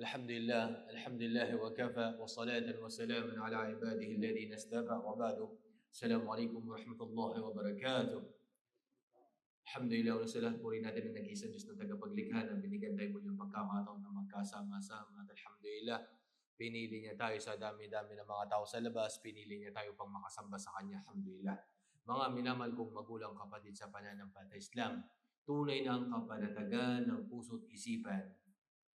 Alhamdulillah wa kafa wa salatan wa salaman ala ibadihi alladhina istafa wa ba'du. Assalamualaikum warahmatullahi wabarakatuh. Alhamdulillah wa salat puri natin ang nag-iisang Diyos na tagapaglikha na binigyan tayo muli ng pagkakataon na magkasama-sama. At alhamdulillah, pinili niya tayo sa dami-dami ng mga tao sa labas, pinili niya tayo pang makasamba sa Kanya. Alhamdulillah. Mga minamahal kong magulang kapatid sa pananampalataya Islam, tunay na ang kapanatagan ng puso't isipan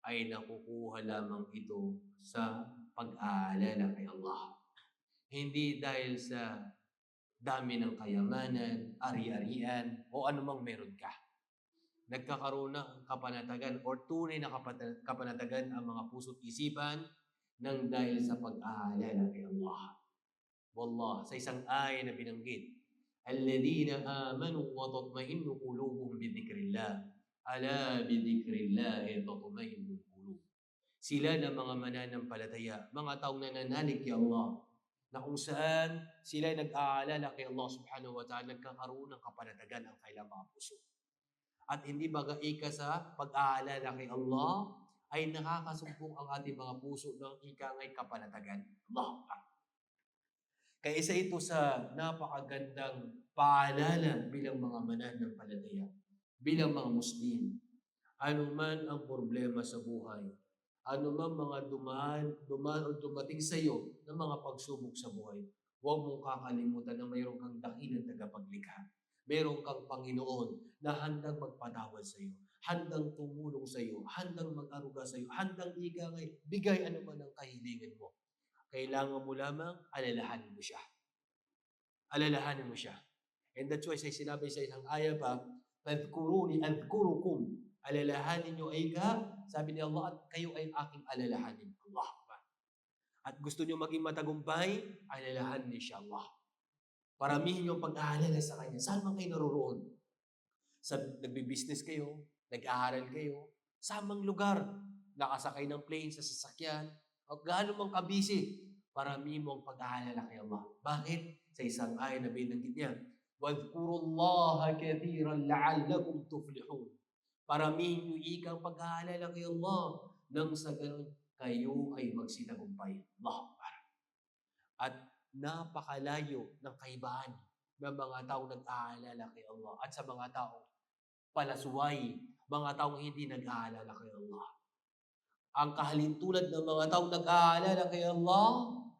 ay nakukuha lamang ito sa pag-aalala kay Allah. Hindi dahil sa dami ng kayamanan, ari-arian, o anumang meron ka. Nagkakaroon ng kapanatagan or tunay na kapanatagan ang mga puso't isipan nang dahil sa pag-aalala kay Allah. Wallah, sa isang aya na binanggit, alladhina amanu wa tatma'innu qulubuhum bidhikrillah. Ala bidhikrillah tatma'innul qulub. Sila na mga mananampalataya, mga taong nananalig kay Allah, na kung saan sila nag-aalala kay Allah subhanahu wa ta'ala, nagkakaroon ng kapanatagan ang kailang mga puso. At hindi bagaika sa pag-aalala kay Allah, ay nakakasumpong ang ating mga puso ng ikangay kapanatagan. Allah. Kaya isa ito sa napakagandang paalala bilang mga mananampalataya, bilang mga Muslim. Ano man ang problema sa buhay, ano man mga dumaan o dumating sa iyo ng mga pagsubok sa buhay, huwag mong kakalimutan na mayroon kang dakilang tagapaglikha. Mayroon kang Panginoon na handang magpatawad sa iyo, handang tumulong sa iyo, handang mag-aruga sa iyo, handang bigay ano man ang kahilingan mo. Kailangan mo lamang alalahanin mo siya. Alalahanin mo siya. And that's why sinabi sa isang aya pa, fadhkuruni adhkurukum. Alalahanin nyo ay sabi ni Allah, at kayo ay aking alalahanin. Allah. At gusto nyo maging matagumpay, alalahanin niyo siya, Allah. Paramihin yung pag-aalala sa Kanya. Saan man kayo naroon? Nagbi-business kayo, nag-aaral kayo, samang lugar, nakasakay ng plane sa sasakyan, o gaano mang kabisi, paramihin mo ang pag-aalala kay Allah. Bakit? Sa isang aya na binanggit niya, وَاذْكُرُوا كَثِيرًا لَعَلَّكُمْ تُفْلِحُونَ. Paramihin niyo ikang pag-aalala kay Allah nang sa ganun kayo ay magsitagumpay. Allah. At napakalayo ng kaibahan ng mga taong nag-aalala kay Allah at sa mga taong palasway, mga taong hindi nag-aalala kay Allah. Ang kahalintulad ng mga taong nag-aalala kay Allah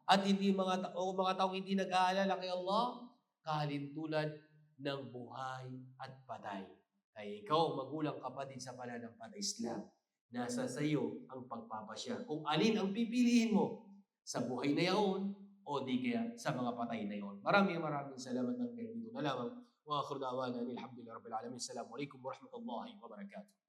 at mga taong hindi nag-aalala kay Allah, kahalintulad ng buhay at patay. Kaya ikaw, magulang kapatid sa pananampalataya Islam, nasa sa iyo ang pagpapasya. Kung alin ang pipiliin mo, sa buhay na yaon o di kaya sa mga patay na yaon. Maraming salamat ng dito na lamang. Wa akhiru da'wana alhamdulillahi rabbil alamin. Assalamualaikum warahmatullahi wabarakatuh.